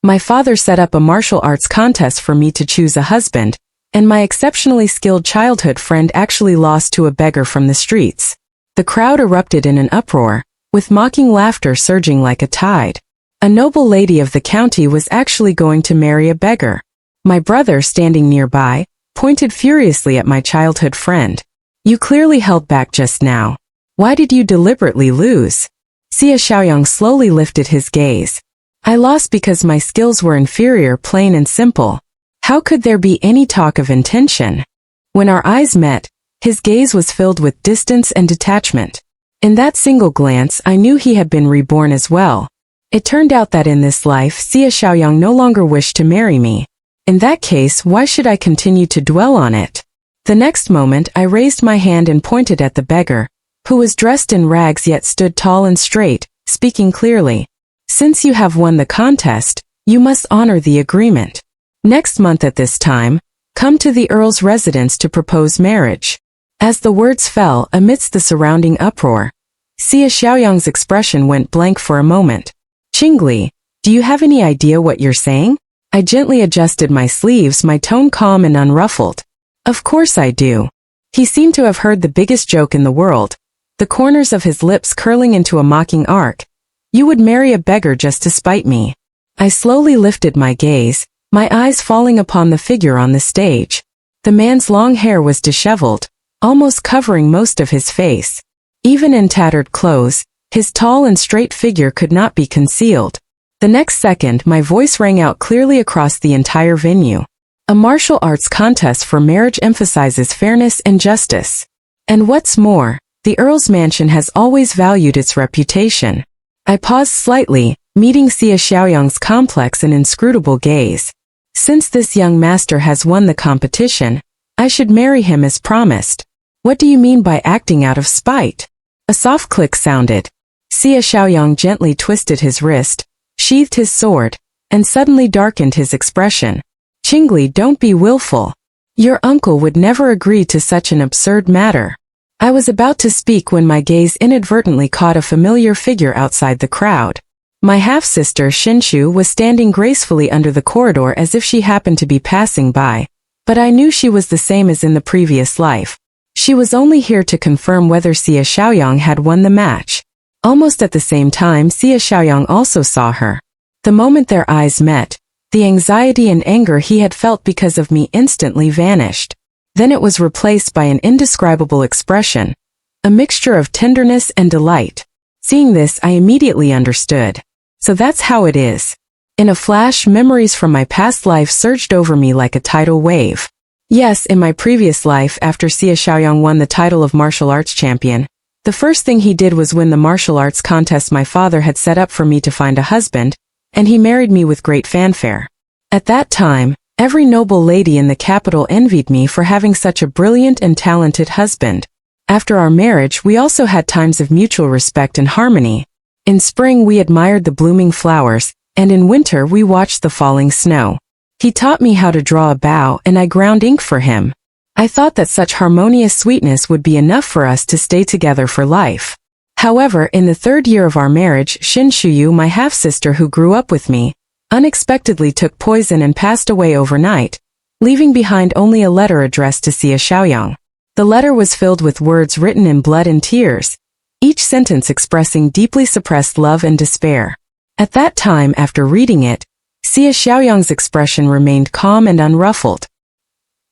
My father set up a martial arts contest for me to choose a husband, and my exceptionally skilled childhood friend actually lost to a beggar from the streets. The crowd erupted in an uproar, with mocking laughter surging like a tide. A noble lady of the county was actually going to marry a beggar. My brother, standing nearby, pointed furiously at my childhood friend. "You clearly held back just now. Why did you deliberately lose?" Xie Xiaoyang slowly lifted his gaze. "I lost because my skills were inferior, plain and simple. How could there be any talk of intention?" When our eyes met, his gaze was filled with distance and detachment. In that single glance, I knew he had been reborn as well. It turned out that in this life, Xie Xiaoyang no longer wished to marry me. In that case, why should I continue to dwell on it? The next moment, I raised my hand and pointed at the beggar, who was dressed in rags yet stood tall and straight, speaking clearly. "Since you have won the contest, you must honor the agreement. Next month at this time, come to the Earl's residence to propose marriage." As the words fell amidst the surrounding uproar, Xie Xiaoyang's expression went blank for a moment. "Qingli, do you have any idea what you're saying?" I gently adjusted my sleeves, my tone calm and unruffled. "Of course I do." He seemed to have heard the biggest joke in the world, the corners of his lips curling into a mocking arc. "You would marry a beggar just to spite me." I slowly lifted my gaze, my eyes falling upon the figure on the stage. The man's long hair was disheveled, almost covering most of his face. Even in tattered clothes, his tall and straight figure could not be concealed. The next second, my voice rang out clearly across the entire venue. "A martial arts contest for marriage emphasizes fairness and justice. And what's more, the Earl's mansion has always valued its reputation." I paused slightly, meeting Xie Xiaoyang's complex and inscrutable gaze. Since this young master has won the competition, I should marry him as promised. "What do you mean by acting out of spite?" A soft click sounded. Xie Xiaoyang gently twisted his wrist, sheathed his sword, and suddenly darkened his expression. "Qingli, don't be willful. Your uncle would never agree to such an absurd matter." I was about to speak when my gaze inadvertently caught a familiar figure outside the crowd. My half-sister Xinshu was standing gracefully under the corridor as if she happened to be passing by, but I knew she was the same as in the previous life. She was only here to confirm whether Xie Xiaoyang had won the match. Almost at the same time, Xie Xiaoyang also saw her. The moment their eyes met, the anxiety and anger he had felt because of me instantly vanished. Then it was replaced by an indescribable expression, a mixture of tenderness and delight. Seeing this, I immediately understood. So that's how it is. In a flash, memories from my past life surged over me like a tidal wave. Yes, in my previous life, after Xie Xiaoyang won the title of martial arts champion, the first thing he did was win the martial arts contest my father had set up for me to find a husband, and he married me with great fanfare. At that time, every noble lady in the capital envied me for having such a brilliant and talented husband. After our marriage, we also had times of mutual respect and harmony. In spring, we admired the blooming flowers, and in winter, we watched the falling snow. He taught me how to draw a bow, and I ground ink for him. I thought that such harmonious sweetness would be enough for us to stay together for life. However, in the third year of our marriage, Xin Shuyu, my half-sister who grew up with me, unexpectedly took poison and passed away overnight, leaving behind only a letter addressed to Xie Xiaoyang. The letter was filled with words written in blood and tears, each sentence expressing deeply suppressed love and despair. At that time, after reading it, Xie Xiaoyang's expression remained calm and unruffled.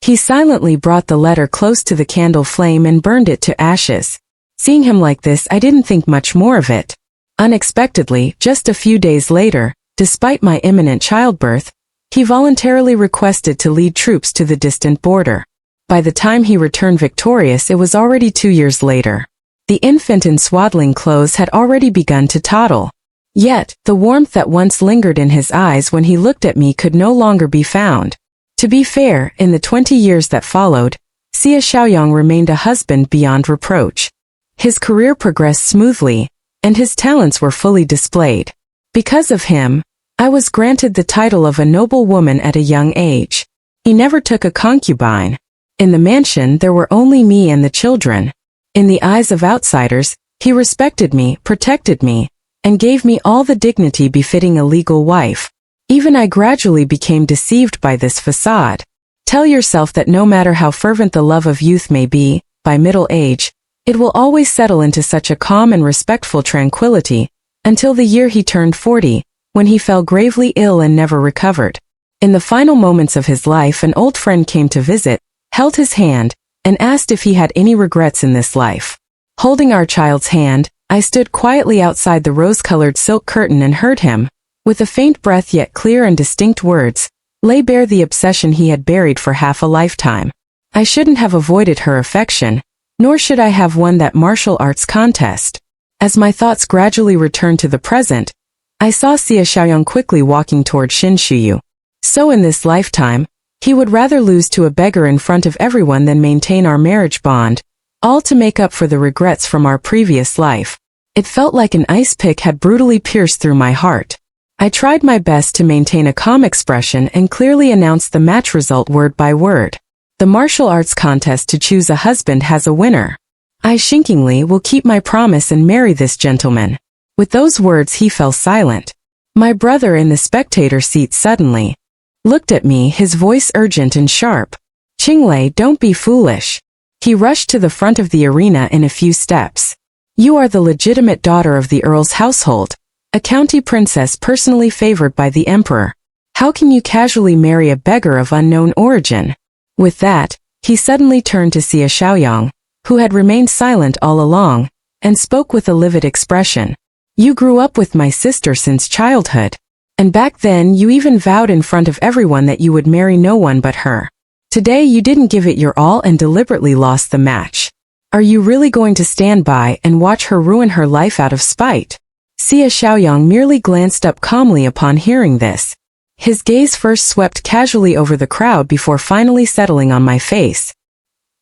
He silently brought the letter close to the candle flame and burned it to ashes. Seeing him like this, I didn't think much more of it. Unexpectedly, just a few days later, despite my imminent childbirth, he voluntarily requested to lead troops to the distant border. By the time he returned victorious, it was already 2 years later. The infant in swaddling clothes had already begun to toddle. Yet, the warmth that once lingered in his eyes when he looked at me could no longer be found. To be fair, in the 20 years that followed, Xie Xiaoyang remained a husband beyond reproach. His career progressed smoothly, and his talents were fully displayed. Because of him, I was granted the title of a noble woman at a young age. He never took a concubine. In the mansion, there were only me and the children. In the eyes of outsiders, he respected me, protected me, and gave me all the dignity befitting a legal wife. Even I gradually became deceived by this facade. Tell yourself that no matter how fervent the love of youth may be, by middle age, it will always settle into such a calm and respectful tranquility, until the year he turned 40, when he fell gravely ill and never recovered. In the final moments of his life, an old friend came to visit, held his hand, and asked if he had any regrets in this life. Holding our child's hand, I stood quietly outside the rose-colored silk curtain and heard him, with a faint breath yet clear and distinct words, lay bare the obsession he had buried for half a lifetime. I shouldn't have avoided her affection, nor should I have won that martial arts contest. As my thoughts gradually returned to the present, I saw Xia Xiaoyang quickly walking toward Xin Shuyu. So in this lifetime, he would rather lose to a beggar in front of everyone than maintain our marriage bond, all to make up for the regrets from our previous life. It felt like an ice pick had brutally pierced through my heart. I tried my best to maintain a calm expression and clearly announced the match result word by word. The martial arts contest to choose a husband has a winner. I shrinkingly will keep my promise and marry this gentleman. With those words he fell silent. My brother in the spectator seat suddenly looked at me, his voice urgent and sharp. Qinglei, don't be foolish. He rushed to the front of the arena in a few steps. You are the legitimate daughter of the Earl's household, a county princess personally favored by the emperor. How can you casually marry a beggar of unknown origin? With that, he suddenly turned to Xia Xiaoyang, who had remained silent all along, and spoke with a livid expression. You grew up with my sister since childhood. And back then you even vowed in front of everyone that you would marry no one but her. Today you didn't give it your all and deliberately lost the match. Are you really going to stand by and watch her ruin her life out of spite? Xia Xiaoyang merely glanced up calmly upon hearing this. His gaze first swept casually over the crowd before finally settling on my face.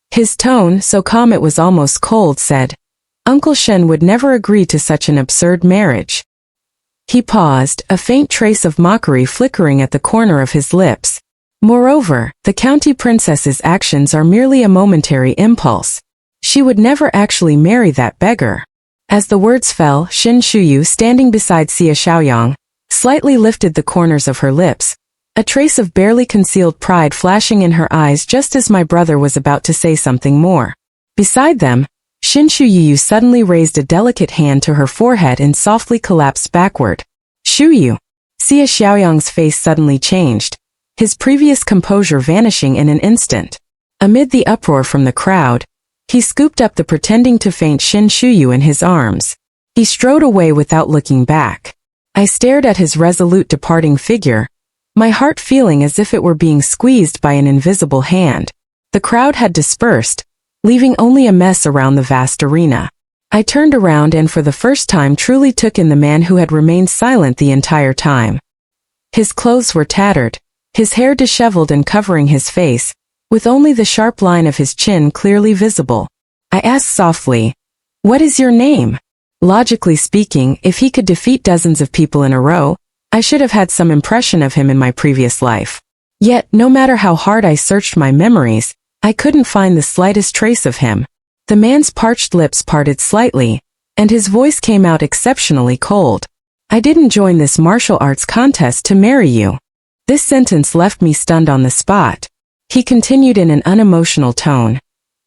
His tone, so calm it was almost cold, said, Uncle Shen would never agree to such an absurd marriage. He paused, a faint trace of mockery flickering at the corner of his lips. Moreover, the county princess's actions are merely a momentary impulse. She would never actually marry that beggar. As the words fell, Xin Shuyu, standing beside Xia Xiaoyang, slightly lifted the corners of her lips, a trace of barely concealed pride flashing in her eyes just as my brother was about to say something more. Beside them, Xin Shuyu suddenly raised a delicate hand to her forehead and softly collapsed backward. Shuyu. Xia Xiaoyang's face suddenly changed, his previous composure vanishing in an instant. Amid the uproar from the crowd, he scooped up the pretending to faint Xin Shuyu in his arms. He strode away without looking back. I stared at his resolute departing figure, my heart feeling as if it were being squeezed by an invisible hand. The crowd had dispersed, leaving only a mess around the vast arena. I turned around and for the first time truly took in the man who had remained silent the entire time. His clothes were tattered, his hair disheveled and covering his face, with only the sharp line of his chin clearly visible. I asked softly, "What is your name?" Logically speaking, if he could defeat dozens of people in a row, I should have had some impression of him in my previous life. Yet, no matter how hard I searched my memories, I couldn't find the slightest trace of him. The man's parched lips parted slightly, and his voice came out exceptionally cold. I didn't join this martial arts contest to marry you. This sentence left me stunned on the spot. He continued in an unemotional tone.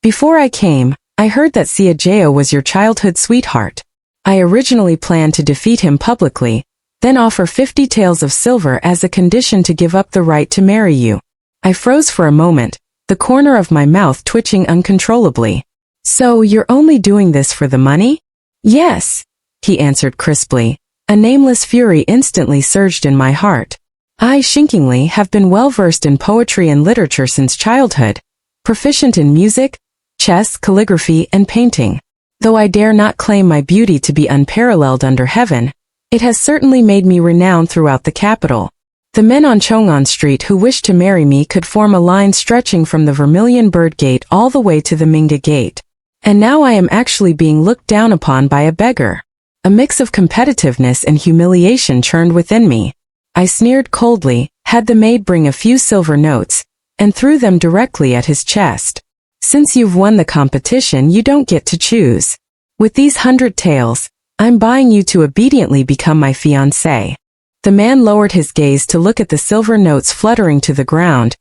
Before I came, I heard that Xia Jiao was your childhood sweetheart. I originally planned to defeat him publicly, then offer 50 taels of silver as a condition to give up the right to marry you. I froze for a moment, the corner of my mouth twitching uncontrollably. So you're only doing this for the money? Yes, he answered crisply. A nameless fury instantly surged in my heart. I, Shinkingly, have been well versed in poetry and literature since childhood, proficient in music, chess, calligraphy, and painting. Though I dare not claim my beauty to be unparalleled under heaven, it has certainly made me renowned throughout the capital. The men on Chong'an Street who wished to marry me could form a line stretching from the Vermilion Bird Gate all the way to the Mingda Gate. And now I am actually being looked down upon by a beggar. A mix of competitiveness and humiliation churned within me. I sneered coldly, had the maid bring a few silver notes, and threw them directly at his chest. Since you've won the competition, you don't get to choose. With these 100 taels, I'm buying you to obediently become my fiancé. The man lowered his gaze to look at the silver notes fluttering to the ground,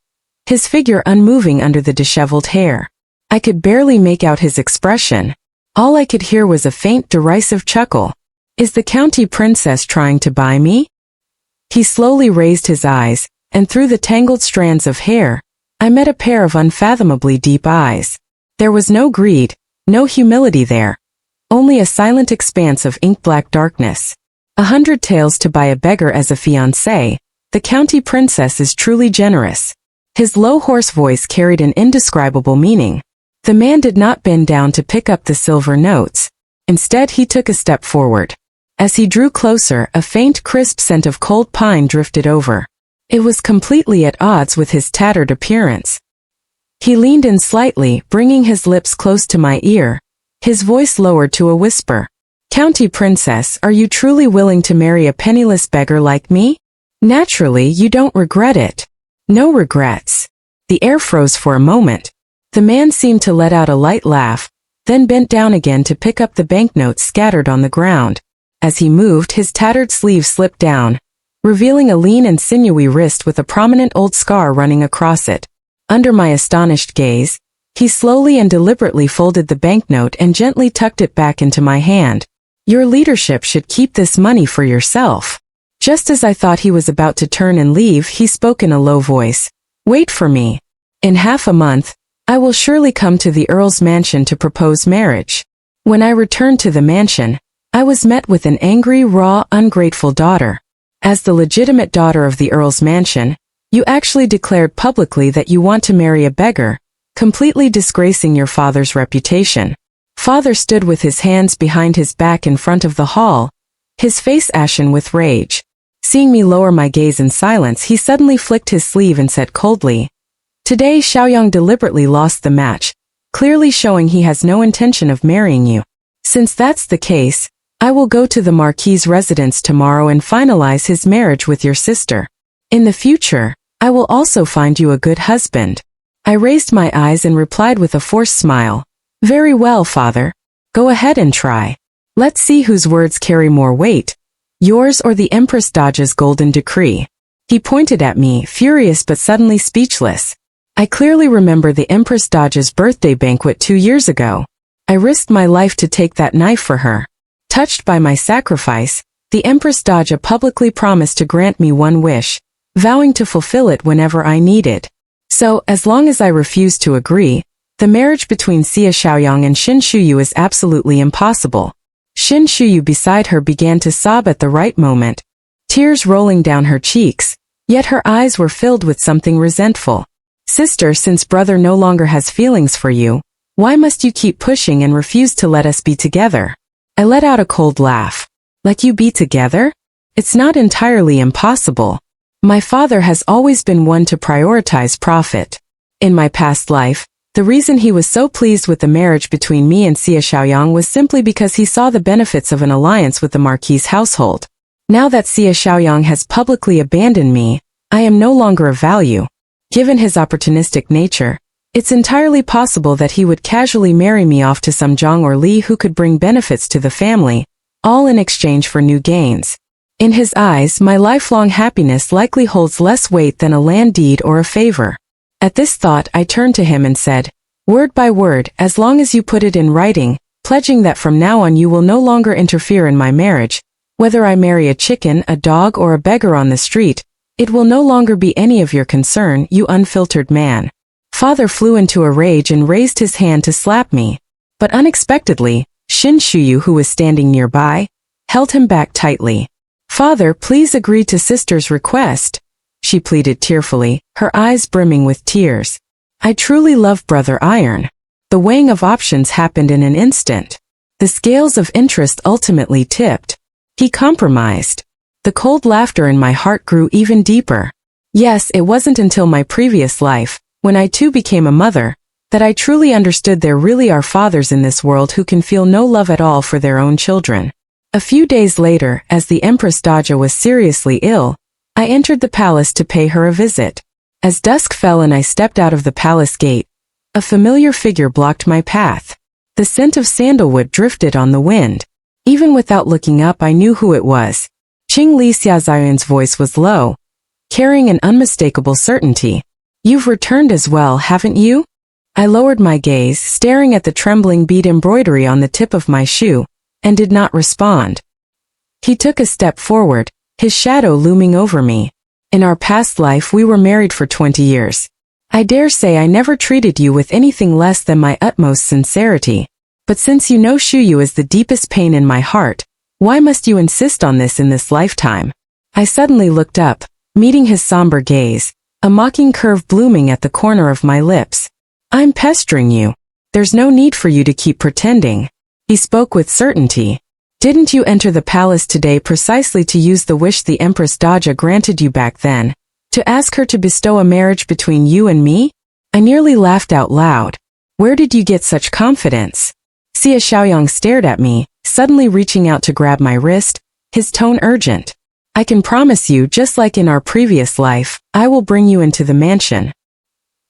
his figure unmoving under the disheveled hair. I could barely make out his expression. All I could hear was a faint derisive chuckle. Is the county princess trying to buy me? He slowly raised his eyes, and through the tangled strands of hair, I met a pair of unfathomably deep eyes. There was no greed, no humility there. Only a silent expanse of ink-black darkness. 100 taels to buy a beggar as a fiancé. The county princess is truly generous. His low hoarse voice carried an indescribable meaning. The man did not bend down to pick up the silver notes. Instead, he took a step forward. As he drew closer, a faint crisp scent of cold pine drifted over. It was completely at odds with his tattered appearance. He leaned in slightly, bringing his lips close to my ear, his voice lowered to a whisper. County princess, are you truly willing to marry a penniless beggar like me? Naturally, you don't regret it. No regrets. The air froze for a moment. The man seemed to let out a light laugh, then bent down again to pick up the banknotes scattered on the ground. As he moved, his tattered sleeve slipped down, revealing a lean and sinewy wrist with a prominent old scar running across it. Under my astonished gaze, he slowly and deliberately folded the banknote and gently tucked it back into my hand. Your leadership should keep this money for yourself. Just as I thought he was about to turn and leave, he spoke in a low voice. Wait for me. In half a month, I will surely come to the Earl's mansion to propose marriage. When I returned to the mansion, I was met with an angry, raw, ungrateful daughter. As the legitimate daughter of the Earl's mansion, you actually declared publicly that you want to marry a beggar, completely disgracing your father's reputation. Father stood with his hands behind his back in front of the hall, his face ashen with rage. Seeing me lower my gaze in silence, he suddenly flicked his sleeve and said coldly, Today Xiaoyang deliberately lost the match, clearly showing he has no intention of marrying you. Since that's the case, I will go to the Marquis's residence tomorrow and finalize his marriage with your sister. In the future, I will also find you a good husband. I raised my eyes and replied with a forced smile. Very well, father. Go ahead and try. Let's see whose words carry more weight, yours or the Empress Daja's golden decree. He pointed at me, furious but suddenly speechless. I clearly remember the Empress Daja's birthday banquet 2 years ago. I risked my life to take that knife for her. Touched by my sacrifice, the Empress Daja publicly promised to grant me one wish, vowing to fulfill it whenever I needed. So, as long as I refused to agree, the marriage between Xia Xiaoyang and Xin Shuyu is absolutely impossible. Xin Shuyu beside her began to sob at the right moment, tears rolling down her cheeks, yet her eyes were filled with something resentful. Sister, since brother no longer has feelings for you, why must you keep pushing and refuse to let us be together? I let out a cold laugh. Let you be together? It's not entirely impossible. My father has always been one to prioritize profit. In my past life, the reason he was so pleased with the marriage between me and Xia Xiaoyang was simply because he saw the benefits of an alliance with the Marquis' household. Now that Xia Xiaoyang has publicly abandoned me, I am no longer of value. Given his opportunistic nature, it's entirely possible that he would casually marry me off to some Zhang or Li who could bring benefits to the family, all in exchange for new gains. In his eyes, my lifelong happiness likely holds less weight than a land deed or a favor. At this thought, I turned to him and said, word by word, as long as you put it in writing, pledging that from now on you will no longer interfere in my marriage, whether I marry a chicken, a dog, or a beggar on the street, it will no longer be any of your concern, you unfiltered man. Father flew into a rage and raised his hand to slap me, but unexpectedly, Xin Shuyu, who was standing nearby, held him back tightly. Father, please agree to sister's request, she pleaded tearfully, her eyes brimming with tears. I truly love Brother Iron. The weighing of options happened in an instant. The scales of interest ultimately tipped. He compromised. The cold laughter in my heart grew even deeper. Yes, it wasn't until my previous life, when I too became a mother, that I truly understood there really are fathers in this world who can feel no love at all for their own children. A few days later, as the Empress Daja was seriously ill, I entered the palace to pay her a visit. As dusk fell and I stepped out of the palace gate, a familiar figure blocked my path. The scent of sandalwood drifted on the wind. Even without looking up, I knew who it was. Qing Li Xiaoyuan's voice was low, carrying an unmistakable certainty. You've returned as well, haven't you? I lowered my gaze, staring at the trembling bead embroidery on the tip of my shoe, and did not respond. He took a step forward, his shadow looming over me. In our past life we were married for 20 years. I dare say I never treated you with anything less than my utmost sincerity. But since you know Shuyu is the deepest pain in my heart, why must you insist on this in this lifetime? I suddenly looked up, meeting his somber gaze, a mocking curve blooming at the corner of my lips. I'm pestering you. There's no need for you to keep pretending. He spoke with certainty. Didn't you enter the palace today precisely to use the wish the Empress Daja granted you back then? To ask her to bestow a marriage between you and me? I nearly laughed out loud. Where did you get such confidence? Xia Xiaoyang stared at me, suddenly reaching out to grab my wrist, his tone urgent. I can promise you, just like in our previous life, I will bring you into the mansion.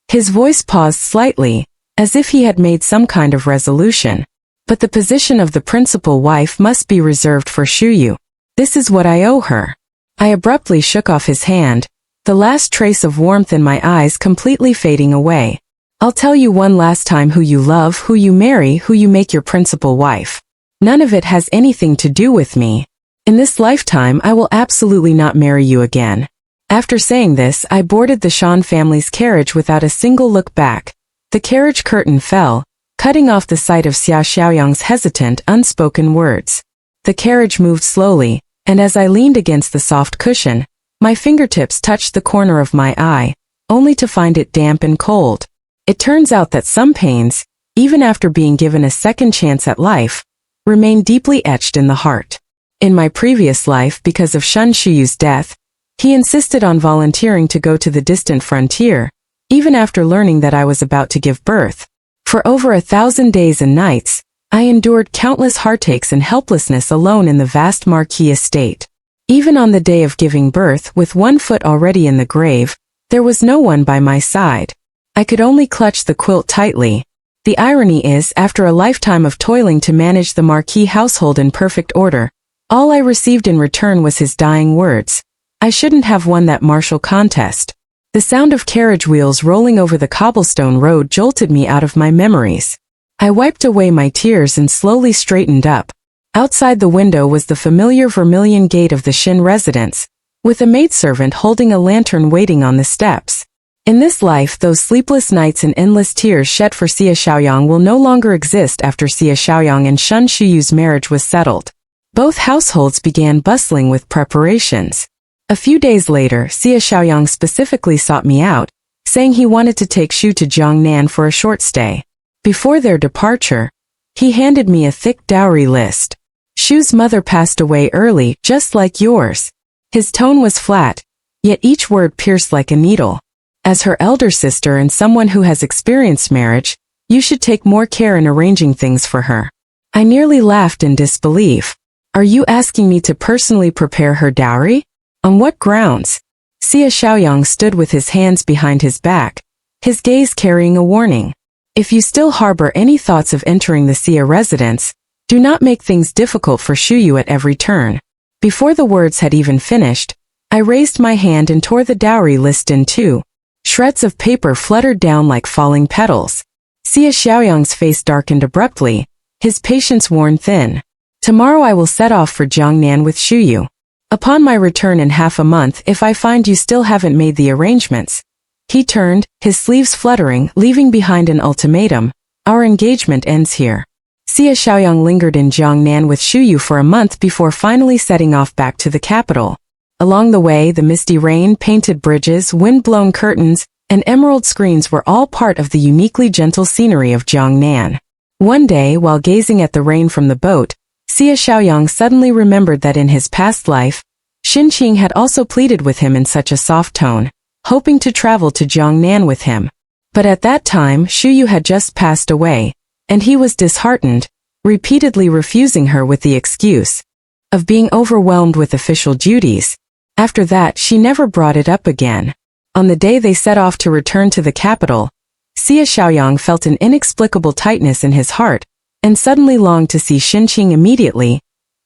His voice paused slightly, as if he had made some kind of resolution. But the position of the principal wife must be reserved for Shuyu. This is what I owe her. I abruptly shook off his hand, the last trace of warmth in my eyes completely fading away. I'll tell you one last time who you love, who you marry, who you make your principal wife. None of it has anything to do with me. In this lifetime I will absolutely not marry you again. After saying this, I boarded the Shan family's carriage without a single look back. The carriage curtain fell, cutting off the sight of Xia Xiaoyang's hesitant, unspoken words. The carriage moved slowly, and as I leaned against the soft cushion, my fingertips touched the corner of my eye, only to find it damp and cold. It turns out that some pains, even after being given a second chance at life, remain deeply etched in the heart. In my previous life, because of Shen Shuyu's death, he insisted on volunteering to go to the distant frontier, even after learning that I was about to give birth. For over 1,000 days and nights, I endured countless heartaches and helplessness alone in the vast Marquis estate. Even on the day of giving birth, with one foot already in the grave, there was no one by my side. I could only clutch the quilt tightly. The irony is, after a lifetime of toiling to manage the Marquis household in perfect order, all I received in return was his dying words. I shouldn't have won that martial contest. The sound of carriage wheels rolling over the cobblestone road jolted me out of my memories. I wiped away my tears and slowly straightened up. Outside the window was the familiar vermilion gate of the Shin residence, with a maidservant holding a lantern waiting on the steps. In this life, those sleepless nights and endless tears shed for Xia Xiaoyang will no longer exist after Xia Xiaoyang and Shen Shuyu's marriage was settled. Both households began bustling with preparations. A few days later, Xia Xiaoyang specifically sought me out, saying he wanted to take Shu to Jiangnan for a short stay. Before their departure, he handed me a thick dowry list. Shu's mother passed away early, just like yours. His tone was flat, yet each word pierced like a needle. As her elder sister and someone who has experienced marriage, you should take more care in arranging things for her. I nearly laughed in disbelief. Are you asking me to personally prepare her dowry? On what grounds? Xia Xiaoyang stood with his hands behind his back, his gaze carrying a warning. If you still harbor any thoughts of entering the Xia residence, do not make things difficult for Shuyu at every turn. Before the words had even finished, I raised my hand and tore the dowry list in two. Shreds of paper fluttered down like falling petals. Xia Xiaoyang's face darkened abruptly, his patience worn thin. Tomorrow I will set off for Jiangnan with Shuyu. Upon my return in half a month, if I find you still haven't made the arrangements. He turned, his sleeves fluttering, leaving behind an ultimatum. Our engagement ends here. Xia Xiaoyang lingered in Jiangnan with Shuyu for a month before finally setting off back to the capital. Along the way, the misty rain, painted bridges, wind-blown curtains, and emerald screens were all part of the uniquely gentle scenery of Jiangnan. One day, while gazing at the rain from the boat, Xia Xiaoyang suddenly remembered that in his past life, Xin Qing had also pleaded with him in such a soft tone, hoping to travel to Jiangnan with him. But at that time, Shuyu had just passed away, and he was disheartened, repeatedly refusing her with the excuse of being overwhelmed with official duties. After that, she never brought it up again. On the day they set off to return to the capital, Xia Xiaoyang felt an inexplicable tightness in his heart, and suddenly longed to see Xin Qing immediately,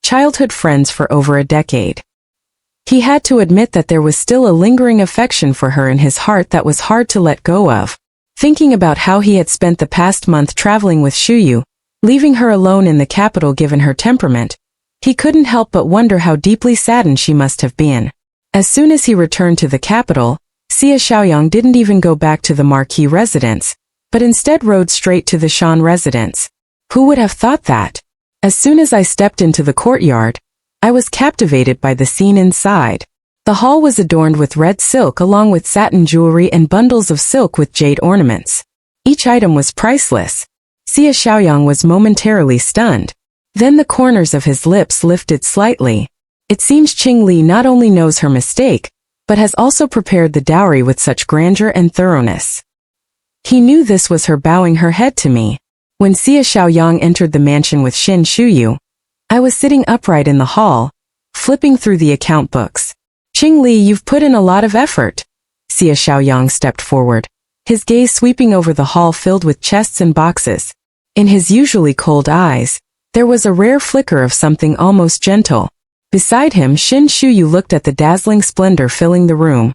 childhood friends for over a decade. He had to admit that there was still a lingering affection for her in his heart that was hard to let go of. Thinking about how he had spent the past month traveling with Shuyu, leaving her alone in the capital given her temperament, he couldn't help but wonder how deeply saddened she must have been. As soon as he returned to the capital, Xia Xiaoyang didn't even go back to the Marquis residence, but instead rode straight to the Shan residence. Who would have thought that? As soon as I stepped into the courtyard, I was captivated by the scene inside. The hall was adorned with red silk along with satin jewelry and bundles of silk with jade ornaments. Each item was priceless. Xia Xiaoyang was momentarily stunned. Then the corners of his lips lifted slightly. It seems Qing Li not only knows her mistake, but has also prepared the dowry with such grandeur and thoroughness. He knew this was her bowing her head to me. When Xia Xiaoyang entered the mansion with Xin Shuyu, I was sitting upright in the hall, flipping through the account books. Qing Li, you've put in a lot of effort. Xia Xiaoyang stepped forward, his gaze sweeping over the hall filled with chests and boxes. In his usually cold eyes, there was a rare flicker of something almost gentle. Beside him, Xin Shuyu looked at the dazzling splendor filling the room,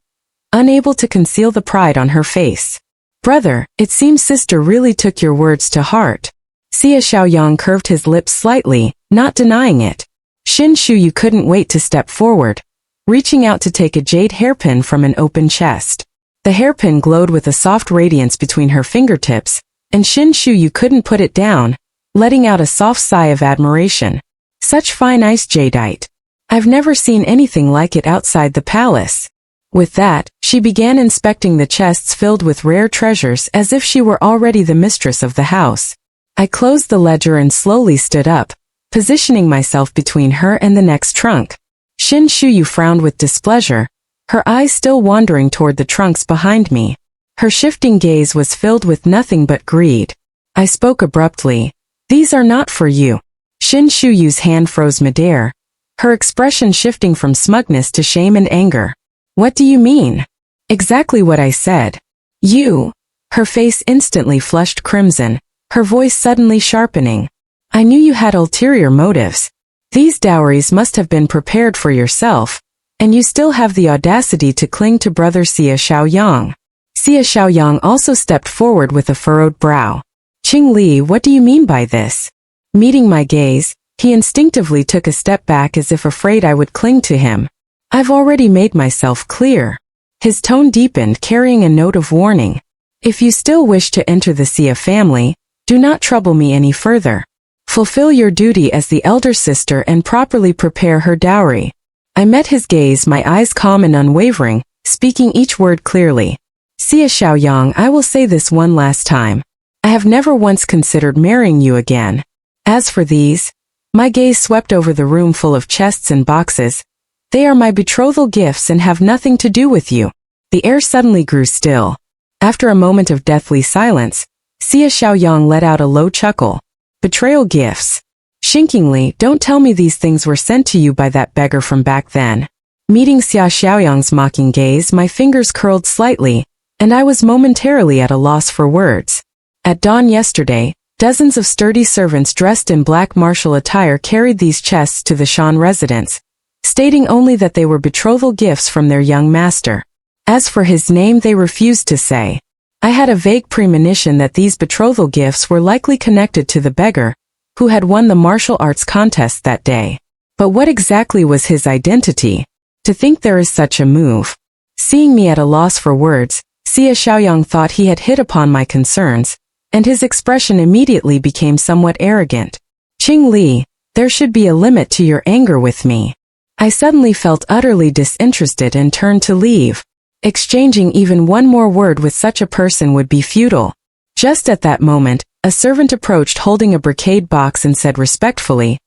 unable to conceal the pride on her face. Brother, it seems sister really took your words to heart. Xia Xiaoyang curved his lips slightly, not denying it. Xin Shuyu couldn't wait to step forward, reaching out to take a jade hairpin from an open chest. The hairpin glowed with a soft radiance between her fingertips, and Xin Shuyu couldn't put it down, letting out a soft sigh of admiration. Such fine ice jadeite. I've never seen anything like it outside the palace. With that, she began inspecting the chests filled with rare treasures as if she were already the mistress of the house. I closed the ledger and slowly stood up, positioning myself between her and the next trunk. Xin Shuyu frowned with displeasure, her eyes still wandering toward the trunks behind me. Her shifting gaze was filled with nothing but greed. I spoke abruptly. These are not for you. Xin Shuyu's hand froze midair, her expression shifting from smugness to shame and anger. What do you mean? Exactly what I said. You. Her face instantly flushed crimson, her voice suddenly sharpening. I knew you had ulterior motives. These dowries must have been prepared for yourself, and you still have the audacity to cling to brother Xia Xiaoyang. Xia Xiaoyang also stepped forward with a furrowed brow. Qing Li, what do you mean by this? Meeting my gaze, he instinctively took a step back as if afraid I would cling to him. I've already made myself clear. His tone deepened, carrying a note of warning. If you still wish to enter the Xia family, do not trouble me any further. Fulfill your duty as the elder sister and properly prepare her dowry. I met his gaze, my eyes calm and unwavering, speaking each word clearly. Xia Xiaoyang, I will say this one last time. I have never once considered marrying you again. As for these, my gaze swept over the room full of chests and boxes. They are my betrothal gifts and have nothing to do with you. The air suddenly grew still. After a moment of deathly silence, Xia Xiaoyang let out a low chuckle. Betrayal gifts. Shrinkingly, don't tell me these things were sent to you by that beggar from back then. Meeting Xia Xiaoyang's mocking gaze, my fingers curled slightly, and I was momentarily at a loss for words. At dawn yesterday, dozens of sturdy servants dressed in black martial attire carried these chests to the Shan residence, stating only that they were betrothal gifts from their young master. As for his name, they refused to say. I had a vague premonition that these betrothal gifts were likely connected to the beggar, who had won the martial arts contest that day. But what exactly was his identity? To think there is such a move. Seeing me at a loss for words, Xia Xiaoyang thought he had hit upon my concerns, and his expression immediately became somewhat arrogant. Qing Li, there should be a limit to your anger with me. I suddenly felt utterly disinterested and turned to leave. Exchanging even one more word with such a person would be futile. Just at that moment, a servant approached holding a brocade box and said respectfully,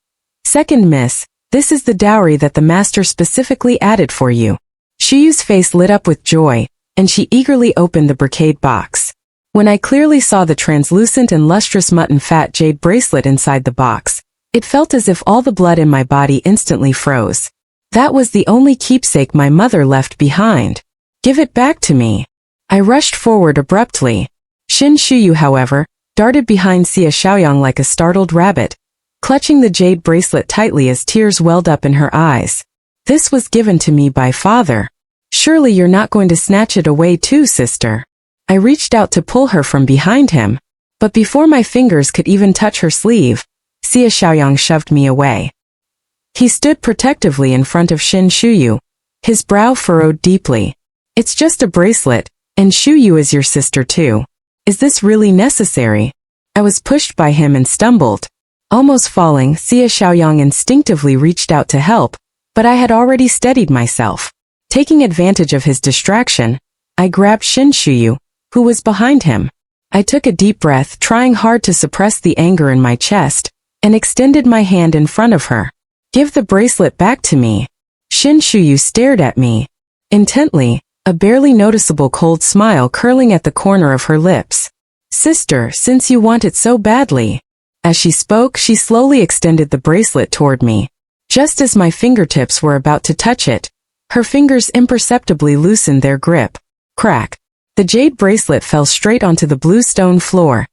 "Second miss, this is the dowry that the master specifically added for you." Shuyu's face lit up with joy, and she eagerly opened the brocade box. When I clearly saw the translucent and lustrous mutton fat jade bracelet inside the box, it felt as if all the blood in my body instantly froze. That was the only keepsake my mother left behind. Give it back to me. I rushed forward abruptly. Xin Shuyu, however, darted behind Xia Xiaoyang like a startled rabbit, clutching the jade bracelet tightly as tears welled up in her eyes. This was given to me by father. Surely you're not going to snatch it away too, sister. I reached out to pull her from behind him, but before my fingers could even touch her sleeve, Xia Xiaoyang shoved me away. He stood protectively in front of Shin Shuyu, his brow furrowed deeply. It's just a bracelet, and Shuyu is your sister too. Is this really necessary? I was pushed by him and stumbled. Almost falling, Xia Xiaoyang instinctively reached out to help, but I had already steadied myself. Taking advantage of his distraction, I grabbed Shin Shuyu, who was behind him. I took a deep breath, trying hard to suppress the anger in my chest, and extended my hand in front of her. Give the bracelet back to me. Shin Shuyu stared at me intently, a barely noticeable cold smile curling at the corner of her lips. Sister, since you want it so badly. As she spoke, she slowly extended the bracelet toward me. Just as my fingertips were about to touch it, her fingers imperceptibly loosened their grip. Crack. The jade bracelet fell straight onto the blue stone floor,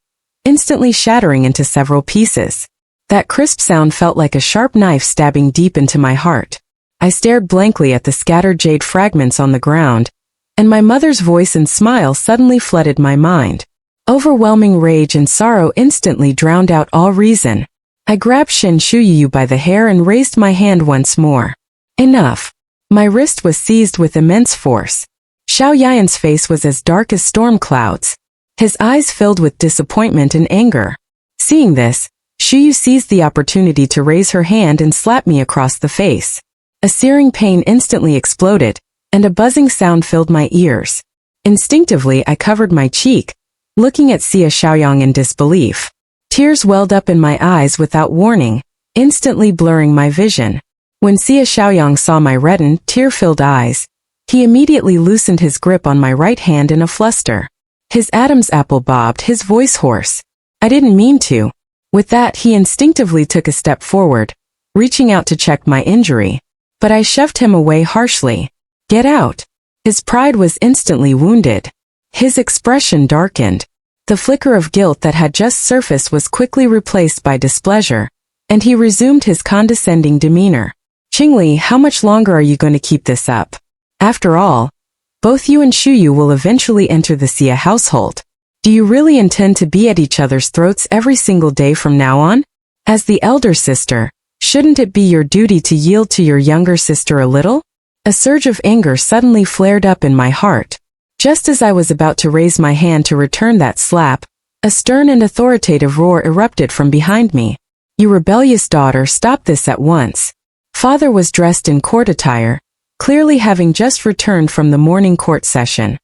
instantly shattering into several pieces. That crisp sound felt like a sharp knife stabbing deep into my heart. I stared blankly at the scattered jade fragments on the ground, and my mother's voice and smile suddenly flooded my mind. Overwhelming rage and sorrow instantly drowned out all reason. I grabbed Shin Shuyu by the hair and raised my hand once more. Enough. My wrist was seized with immense force. Xiao Yan's face was as dark as storm clouds, his eyes filled with disappointment and anger. Seeing this, Shuyu seized the opportunity to raise her hand and slap me across the face. A searing pain instantly exploded, and a buzzing sound filled my ears. Instinctively, I covered my cheek, looking at Xia Xiaoyang in disbelief. Tears welled up in my eyes without warning, instantly blurring my vision. When Xia Xiaoyang saw my reddened, tear-filled eyes, he immediately loosened his grip on my right hand in a fluster. His Adam's apple bobbed, his voice hoarse. I didn't mean to. With that, he instinctively took a step forward, reaching out to check my injury. But I shoved him away harshly. Get out. His pride was instantly wounded. His expression darkened. The flicker of guilt that had just surfaced was quickly replaced by displeasure, and he resumed his condescending demeanor. Qingli, how much longer are you going to keep this up? After all, both you and Shuyu will eventually enter the Xia household. Do you really intend to be at each other's throats every single day from now on? As the elder sister, shouldn't it be your duty to yield to your younger sister a little? A surge of anger suddenly flared up in my heart. Just as I was about to raise my hand to return that slap, a stern and authoritative roar erupted from behind me. You rebellious daughter, stop this at once. Father was dressed in court attire, clearly having just returned from the morning court session.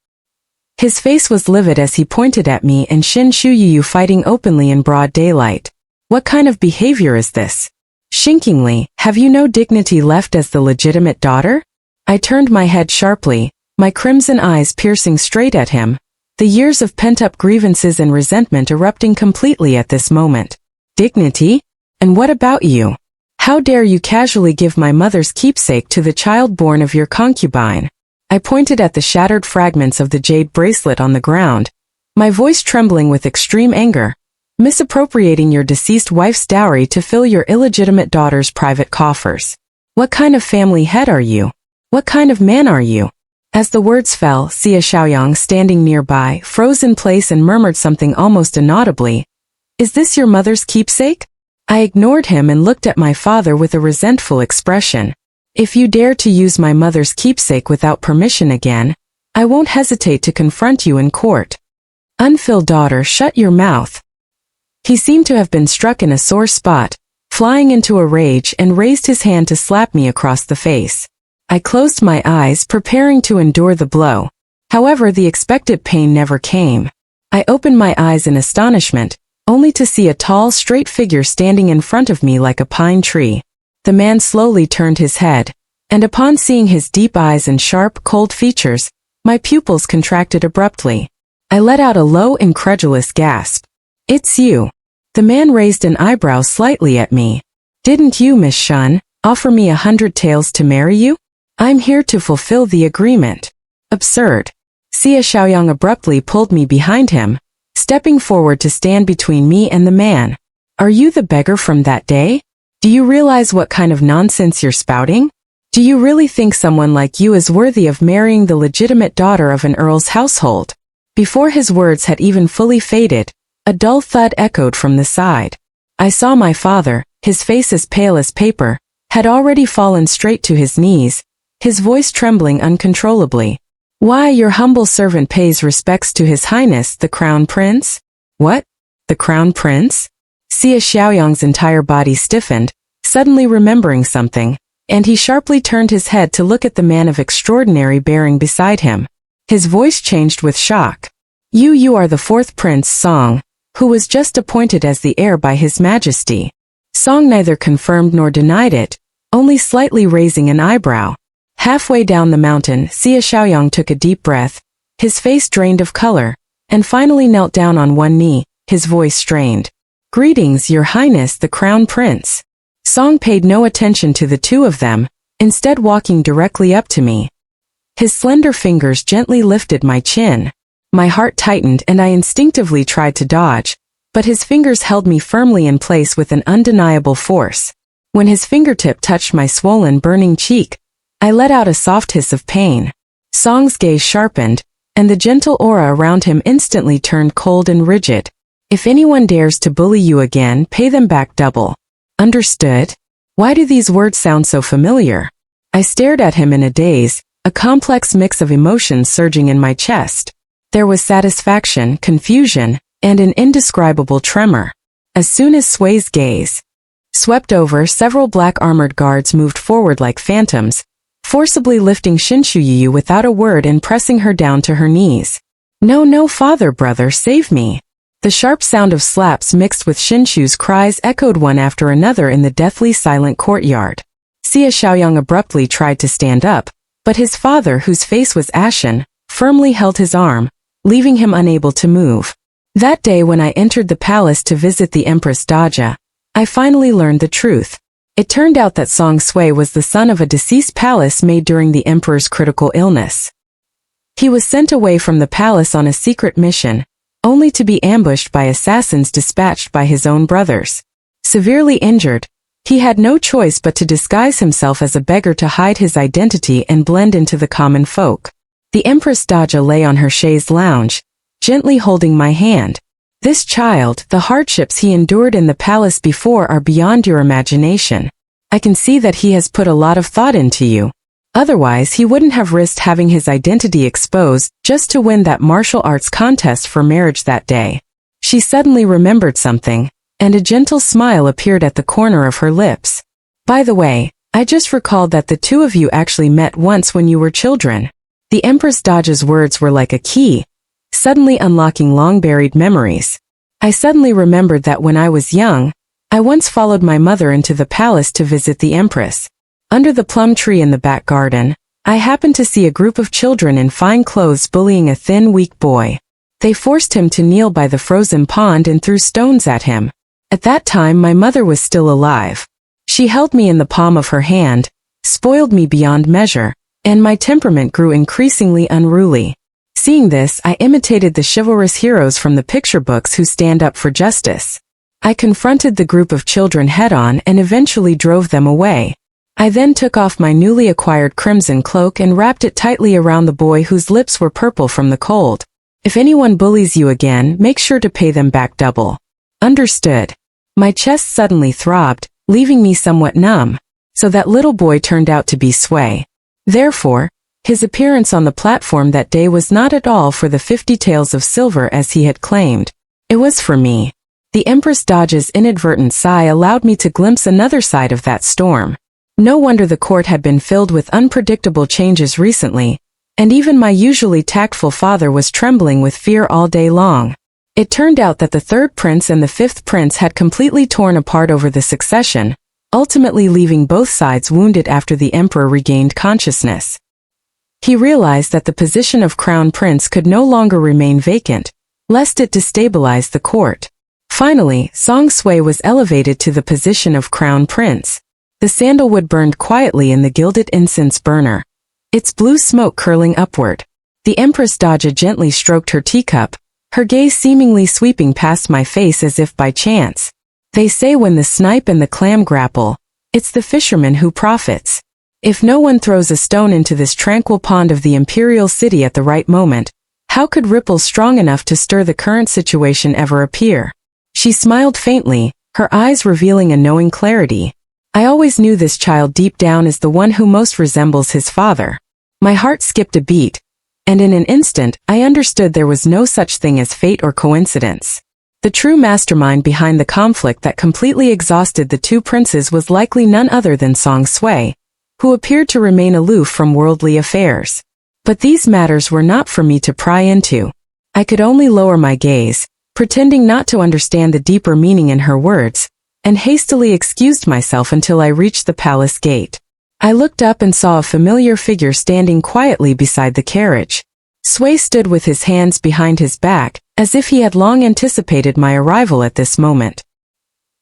His face was livid as he pointed at me and Shin Shuyu fighting openly in broad daylight. What kind of behavior is this? Shinkingly, have you no dignity left as the legitimate daughter? I turned my head sharply, my crimson eyes piercing straight at him, the years of pent-up grievances and resentment erupting completely at this moment. Dignity? And what about you? How dare you casually give my mother's keepsake to the child born of your concubine? I pointed at the shattered fragments of the jade bracelet on the ground, my voice trembling with extreme anger. Misappropriating your deceased wife's dowry to fill your illegitimate daughter's private coffers. What kind of family head are you? What kind of man are you? As the words fell, Xia Xiaoyang, standing nearby, froze in place and murmured something almost inaudibly. Is this your mother's keepsake? I ignored him and looked at my father with a resentful expression. If you dare to use my mother's keepsake without permission again, I won't hesitate to confront you in court. Unfilled daughter, shut your mouth. He seemed to have been struck in a sore spot, flying into a rage and raised his hand to slap me across the face. I closed my eyes, preparing to endure the blow. However, the expected pain never came. I opened my eyes in astonishment, only to see a tall, straight figure standing in front of me like a pine tree. The man slowly turned his head, and upon seeing his deep eyes and sharp, cold features, my pupils contracted abruptly. I let out a low, incredulous gasp. It's you. The man raised an eyebrow slightly at me. Didn't you, Miss Shun, offer me 100 taels to marry you? I'm here to fulfill the agreement. Absurd. Xia Xiaoyang abruptly pulled me behind him, stepping forward to stand between me and the man. Are you the beggar from that day? Do you realize what kind of nonsense you're spouting? Do you really think someone like you is worthy of marrying the legitimate daughter of an earl's household? Before his words had even fully faded, a dull thud echoed from the side. I saw my father, his face as pale as paper, had already fallen straight to his knees, his voice trembling uncontrollably. Why, your humble servant pays respects to His Highness the Crown Prince? What? The Crown Prince? Xie Xiaoyang's entire body stiffened, suddenly remembering something, and he sharply turned his head to look at the man of extraordinary bearing beside him. His voice changed with shock. You are the fourth Prince Song, who was just appointed as the heir by His Majesty. Song neither confirmed nor denied it, only slightly raising an eyebrow. Halfway down the mountain, Xie Xiaoyang took a deep breath, his face drained of color, and finally knelt down on one knee, his voice strained. Greetings, Your Highness the Crown Prince. Song paid no attention to the two of them, instead walking directly up to me. His slender fingers gently lifted my chin. My heart tightened and I instinctively tried to dodge, but his fingers held me firmly in place with an undeniable force. When his fingertip touched my swollen, burning cheek, I let out a soft hiss of pain. Song's gaze sharpened, and the gentle aura around him instantly turned cold and rigid. If anyone dares to bully you again, pay them back double. Understood? Why do these words sound so familiar? I stared at him in a daze, a complex mix of emotions surging in my chest. There was satisfaction, confusion, and an indescribable tremor. As soon as Sui's gaze swept over, several black armored guards moved forward like phantoms, forcibly lifting Shinshuyu without a word and pressing her down to her knees. No, father, brother, save me. The sharp sound of slaps mixed with Shinshu's cries echoed one after another in the deathly silent courtyard. Xie Xiaoyang abruptly tried to stand up, but his father, whose face was ashen, firmly held his arm, leaving him unable to move. That day when I entered the palace to visit the Empress Daja, I finally learned the truth. It turned out that Song Sui was the son of a deceased palace maid during the emperor's critical illness. He was sent away from the palace on a secret mission, only to be ambushed by assassins dispatched by his own brothers. Severely injured, he had no choice but to disguise himself as a beggar to hide his identity and blend into the common folk. The Empress Daja lay on her chaise lounge, gently holding my hand. This child, the hardships he endured in the palace before are beyond your imagination. I can see that he has put a lot of thought into you. Otherwise, he wouldn't have risked having his identity exposed just to win that martial arts contest for marriage that day. She suddenly remembered something, and a gentle smile appeared at the corner of her lips. By the way, I just recalled that the two of you actually met once when you were children. The Empress Daja's words were like a key, suddenly unlocking long-buried memories. I suddenly remembered that when I was young, I once followed my mother into the palace to visit the Empress. Under the plum tree in the back garden, I happened to see a group of children in fine clothes bullying a thin, weak boy. They forced him to kneel by the frozen pond and threw stones at him. At that time my mother was still alive. She held me in the palm of her hand, spoiled me beyond measure, and my temperament grew increasingly unruly. Seeing this, I imitated the chivalrous heroes from the picture books who stand up for justice. I confronted the group of children head-on and eventually drove them away. I then took off my newly acquired crimson cloak and wrapped it tightly around the boy whose lips were purple from the cold. If anyone bullies you again, make sure to pay them back double. Understood. My chest suddenly throbbed, leaving me somewhat numb. So that little boy turned out to be Sui. Therefore, his appearance on the platform that day was not at all for the 50 taels of silver as he had claimed. It was for me. The Empress Daja's inadvertent sigh allowed me to glimpse another side of that storm. No wonder the court had been filled with unpredictable changes recently, and even my usually tactful father was trembling with fear all day long. It turned out that the third prince and the fifth prince had completely torn apart over the succession, ultimately leaving both sides wounded after the emperor regained consciousness. He realized that the position of crown prince could no longer remain vacant, lest it destabilize the court. Finally, Song Sui was elevated to the position of crown prince. The sandalwood burned quietly in the gilded incense burner, its blue smoke curling upward. The Empress Daja gently stroked her teacup, her gaze seemingly sweeping past my face as if by chance. They say when the snipe and the clam grapple, it's the fisherman who profits. If no one throws a stone into this tranquil pond of the imperial city at the right moment, how could ripples strong enough to stir the current situation ever appear? She smiled faintly, her eyes revealing a knowing clarity. I always knew this child deep down is the one who most resembles his father. My heart skipped a beat, and in an instant, I understood there was no such thing as fate or coincidence. The true mastermind behind the conflict that completely exhausted the two princes was likely none other than Song Sui, who appeared to remain aloof from worldly affairs. But these matters were not for me to pry into. I could only lower my gaze, pretending not to understand the deeper meaning in her words, and hastily excused myself until I reached the palace gate. I looked up and saw a familiar figure standing quietly beside the carriage. Sui stood with his hands behind his back, as if he had long anticipated my arrival at this moment.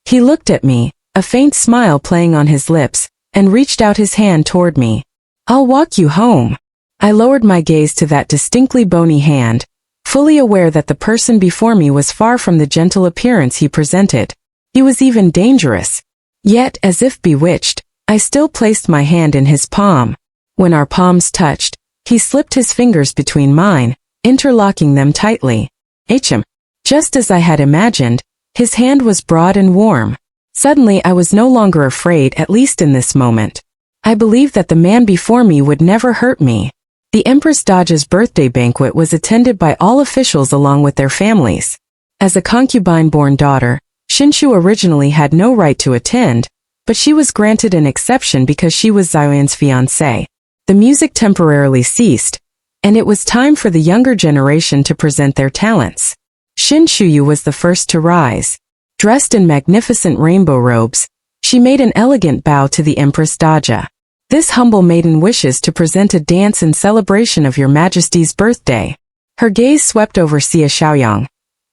He looked at me, a faint smile playing on his lips, and reached out his hand toward me. "I'll walk you home." I lowered my gaze to that distinctly bony hand, fully aware that the person before me was far from the gentle appearance he presented. He was even dangerous. Yet, as if bewitched, I still placed my hand in his palm. When our palms touched, he slipped his fingers between mine, interlocking them tightly. Ahem. Just as I had imagined, his hand was broad and warm. Suddenly I was no longer afraid, at least in this moment. I believed that the man before me would never hurt me. The Empress Daja's birthday banquet was attended by all officials along with their families. As a concubine-born daughter, Shinshu originally had no right to attend, but she was granted an exception because she was Xiaoyan's fiancée. The music temporarily ceased, and it was time for the younger generation to present their talents. Shinshu was the first to rise. Dressed in magnificent rainbow robes, she made an elegant bow to the Empress Daja. "This humble maiden wishes to present a dance in celebration of your Majesty's birthday." Her gaze swept over Xia Xiaoyang,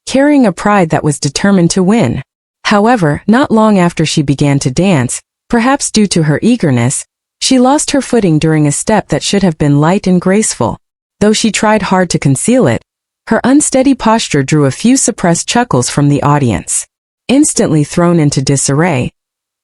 carrying a pride that was determined to win. However, not long after she began to dance, perhaps due to her eagerness, she lost her footing during a step that should have been light and graceful. Though she tried hard to conceal it, her unsteady posture drew a few suppressed chuckles from the audience. Instantly thrown into disarray,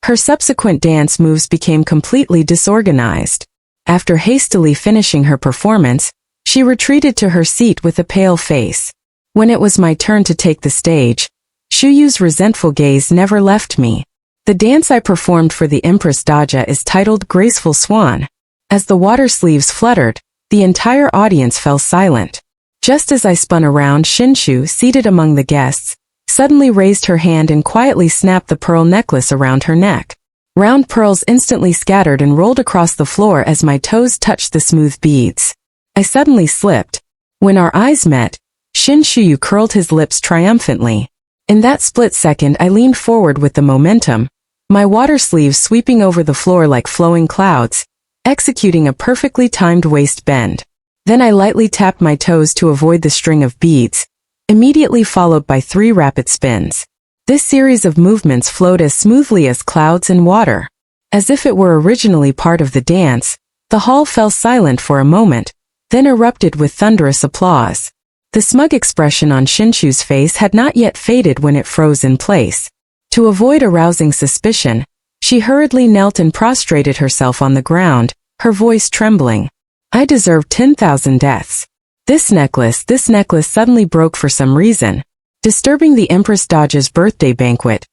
her subsequent dance moves became completely disorganized. After hastily finishing her performance, she retreated to her seat with a pale face. When it was my turn to take the stage, Shuyu's resentful gaze never left me. The dance I performed for the Empress Daja is titled Graceful Swan. As the water sleeves fluttered, the entire audience fell silent. Just as I spun around, Shinshu, seated among the guests, suddenly raised her hand and quietly snapped the pearl necklace around her neck. Round pearls instantly scattered and rolled across the floor as my toes touched the smooth beads. I suddenly slipped. When our eyes met, Shinshu curled his lips triumphantly. In that split second I leaned forward with the momentum, my water sleeves sweeping over the floor like flowing clouds, executing a perfectly timed waist bend. Then I lightly tapped my toes to avoid the string of beads, immediately followed by 3 rapid spins. This series of movements flowed as smoothly as clouds and water. As if it were originally part of the dance, the hall fell silent for a moment, then erupted with thunderous applause. The smug expression on Shinshu's face had not yet faded when it froze in place. To avoid arousing suspicion, she hurriedly knelt and prostrated herself on the ground, her voice trembling. "I deserve 10,000 deaths. This necklace suddenly broke for some reason, disturbing the Empress Daja's birthday banquet.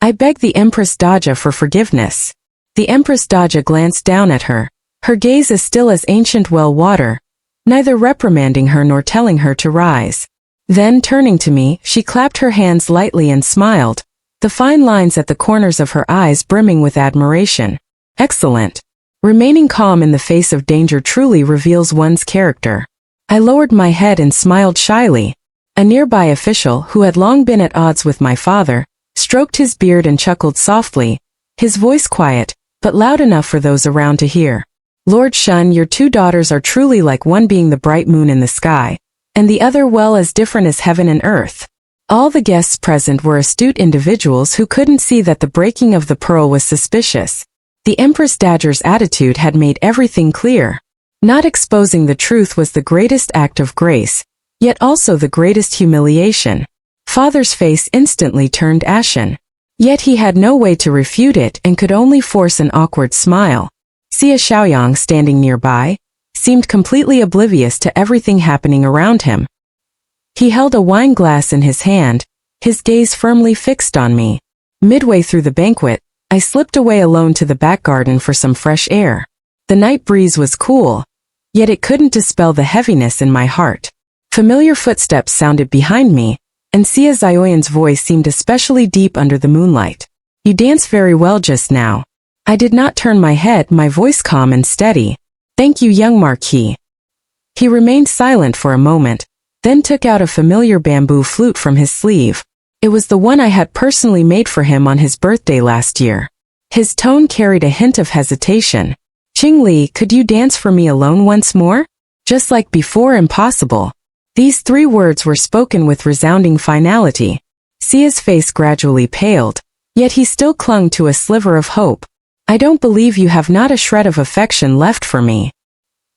I begged the Empress Daja for forgiveness." The Empress Daja glanced down at her, her gaze as still as ancient well water, neither reprimanding her nor telling her to rise. Then, turning to me, she clapped her hands lightly and smiled, the fine lines at the corners of her eyes brimming with admiration. "Excellent. Remaining calm in the face of danger truly reveals one's character." I lowered my head and smiled shyly. A nearby official, who had long been at odds with my father, stroked his beard and chuckled softly, his voice quiet, but loud enough for those around to hear. "Lord Shun, your 2 daughters are truly like, one being the bright moon in the sky, and the other well as different as heaven and earth." All the guests present were astute individuals who couldn't see that the breaking of the pearl was suspicious. The Empress Daja's attitude had made everything clear. Not exposing the truth was the greatest act of grace, yet also the greatest humiliation. Father's face instantly turned ashen. Yet he had no way to refute it and could only force an awkward smile. Xia Xiaoyang, standing nearby, seemed completely oblivious to everything happening around him. He held a wine glass in his hand, his gaze firmly fixed on me. Midway through the banquet, I slipped away alone to the back garden for some fresh air. The night breeze was cool, yet it couldn't dispel the heaviness in my heart. Familiar footsteps sounded behind me, and Xia Xiaoyan's voice seemed especially deep under the moonlight. You dance very well just now. I did not turn my head, my voice calm and steady. Thank you, young Marquis. He remained silent for a moment, then took out a familiar bamboo flute from his sleeve. It was the one I had personally made for him on his birthday last year. His tone carried a hint of hesitation. Qingli, could you dance for me alone once more? Just like before, impossible. These 3 words were spoken with resounding finality. Xia's face gradually paled, yet he still clung to a sliver of hope. I don't believe you have not a shred of affection left for me.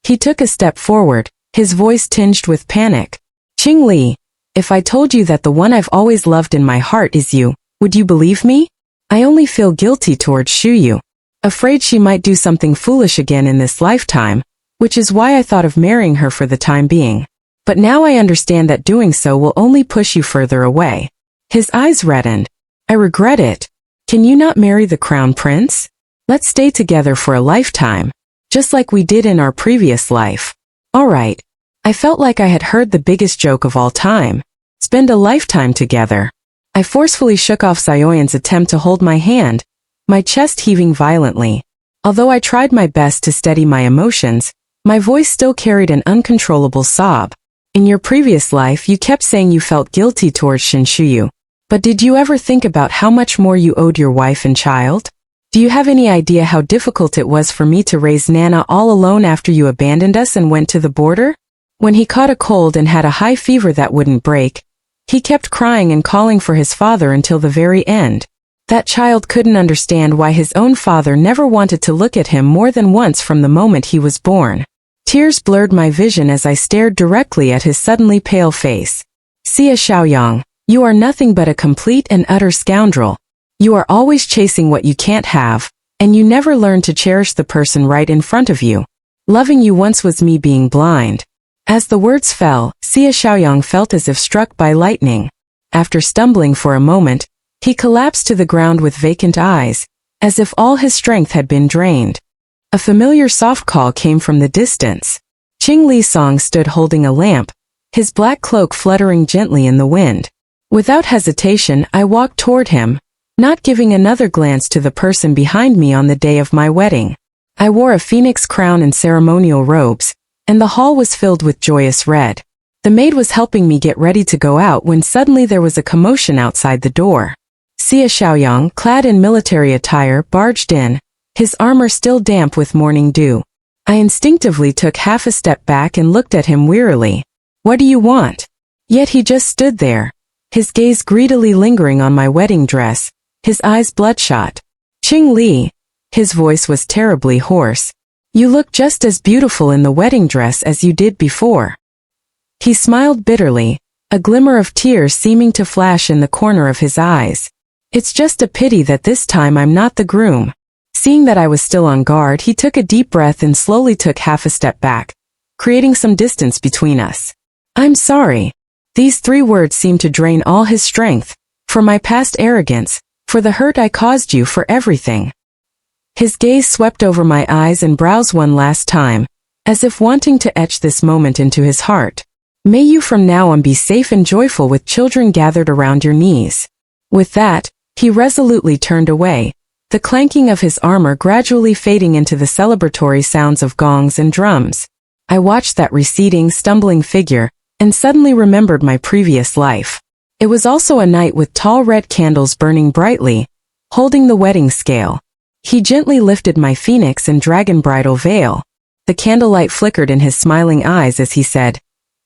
He took a step forward, his voice tinged with panic. Qingli, if I told you that the one I've always loved in my heart is you, would you believe me? I only feel guilty towards Shuyu. Afraid she might do something foolish again in this lifetime, which is why I thought of marrying her for the time being. But now I understand that doing so will only push you further away. His eyes reddened. I regret it. Can you not marry the crown prince? Let's stay together for a lifetime, just like we did in our previous life. All right. I felt like I had heard the biggest joke of all time. Spend a lifetime together. I forcefully shook off Xiaoyan's attempt to hold my hand, my chest heaving violently. Although I tried my best to steady my emotions, my voice still carried an uncontrollable sob. In your previous life, you kept saying you felt guilty towards Shinshuyu. But did you ever think about how much more you owed your wife and child? Do you have any idea how difficult it was for me to raise Nana all alone after you abandoned us and went to the border? When he caught a cold and had a high fever that wouldn't break, he kept crying and calling for his father until the very end. That child couldn't understand why his own father never wanted to look at him more than once from the moment he was born. Tears blurred my vision as I stared directly at his suddenly pale face. Xia Xiaoyang, you are nothing but a complete and utter scoundrel. You are always chasing what you can't have, and you never learn to cherish the person right in front of you. Loving you once was me being blind. As the words fell, Xia Xiaoyang felt as if struck by lightning. After stumbling for a moment, he collapsed to the ground with vacant eyes, as if all his strength had been drained. A familiar soft call came from the distance. Qingli Song stood holding a lamp, his black cloak fluttering gently in the wind. Without hesitation, I walked toward him, not giving another glance to the person behind me on the day of my wedding. I wore a phoenix crown and ceremonial robes, and the hall was filled with joyous red. The maid was helping me get ready to go out when suddenly there was a commotion outside the door. Xia Xiaoyang, clad in military attire, barged in, his armor still damp with morning dew. I instinctively took half a step back and looked at him wearily. What do you want? Yet he just stood there, his gaze greedily lingering on my wedding dress, his eyes bloodshot. Qingli, his voice was terribly hoarse. You look just as beautiful in the wedding dress as you did before. He smiled bitterly, a glimmer of tears seeming to flash in the corner of his eyes. It's just a pity that this time I'm not the groom. Seeing that I was still on guard, he took a deep breath and slowly took half a step back, creating some distance between us. I'm sorry. These 3 words seemed to drain all his strength, for my past arrogance, for the hurt I caused you, for everything. His gaze swept over my eyes and brows one last time, as if wanting to etch this moment into his heart. May you from now on be safe and joyful with children gathered around your knees. With that, he resolutely turned away, the clanking of his armor gradually fading into the celebratory sounds of gongs and drums. I watched that receding, stumbling figure, and suddenly remembered my previous life. It was also a night with tall red candles burning brightly, holding the wedding scale. He gently lifted my phoenix and dragon bridal veil. The candlelight flickered in his smiling eyes as he said,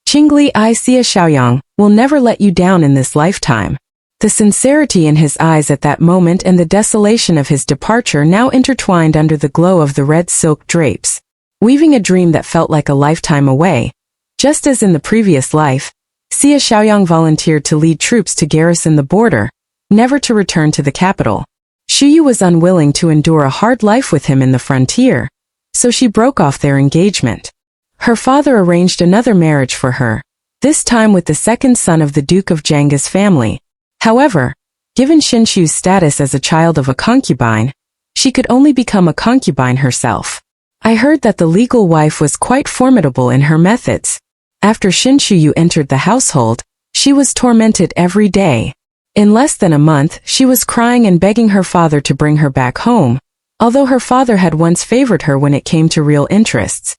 Qingli Xia Xiaoyang will never let you down in this lifetime. The sincerity in his eyes at that moment and the desolation of his departure now intertwined under the glow of the red silk drapes, weaving a dream that felt like a lifetime away. Just as in the previous life, Xia Xiaoyang volunteered to lead troops to garrison the border, never to return to the capital. Shuyu was unwilling to endure a hard life with him in the frontier, so she broke off their engagement. Her father arranged another marriage for her, this time with the second son of the Duke of Janga's family. However, given Shinshu's status as a child of a concubine, she could only become a concubine herself. I heard that the legal wife was quite formidable in her methods. After Shinshu entered the household, she was tormented every day. In less than a month, she was crying and begging her father to bring her back home, although her father had once favored her when it came to real interests.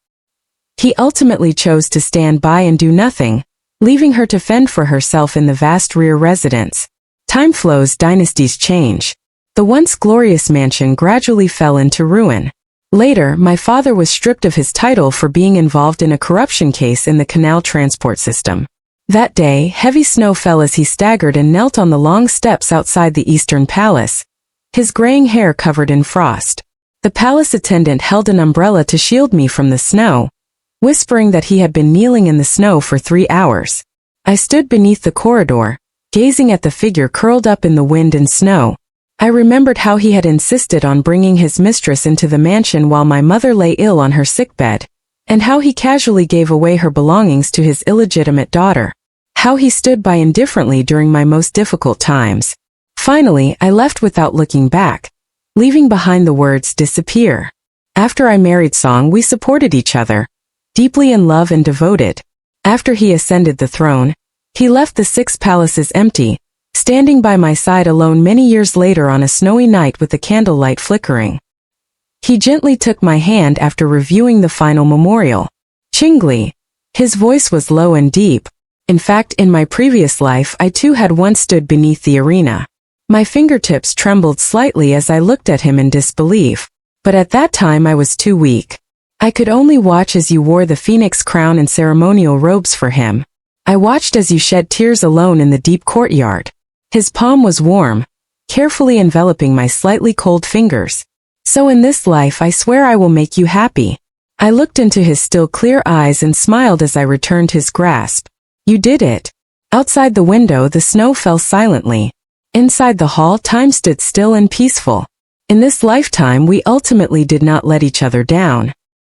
He ultimately chose to stand by and do nothing, leaving her to fend for herself in the vast rear residence. Time flows, dynasties change. The once glorious mansion gradually fell into ruin. Later, my father was stripped of his title for being involved in a corruption case in the canal transport system. That day, heavy snow fell as he staggered and knelt on the long steps outside the Eastern Palace, his graying hair covered in frost. The palace attendant held an umbrella to shield me from the snow, whispering that he had been kneeling in the snow for 3 hours. I stood beneath the corridor, gazing at the figure curled up in the wind and snow. I remembered how he had insisted on bringing his mistress into the mansion while my mother lay ill on her sickbed, and how he casually gave away her belongings to his illegitimate daughter. How he stood by indifferently during my most difficult times. Finally, I left without looking back, leaving behind the words "disappear." After I married Song, we supported each other, deeply in love and devoted. After he ascended the throne, he left the 6 palaces empty, standing by my side alone many years later on a snowy night with the candlelight flickering. He gently took my hand after reviewing the final memorial. Chingli. His voice was low and deep. In fact, in my previous life I too had once stood beneath the arena. My fingertips trembled slightly as I looked at him in disbelief. But at that time I was too weak. I could only watch as you wore the phoenix crown and ceremonial robes for him. I watched as you shed tears alone in the deep courtyard. His palm was warm, carefully enveloping my slightly cold fingers. So in this life I swear I will make you happy. I looked into his still clear eyes and smiled as I returned his grasp. You did it. Outside the window the snow fell silently. Inside the hall time stood still and peaceful. In this lifetime we ultimately did not let each other down.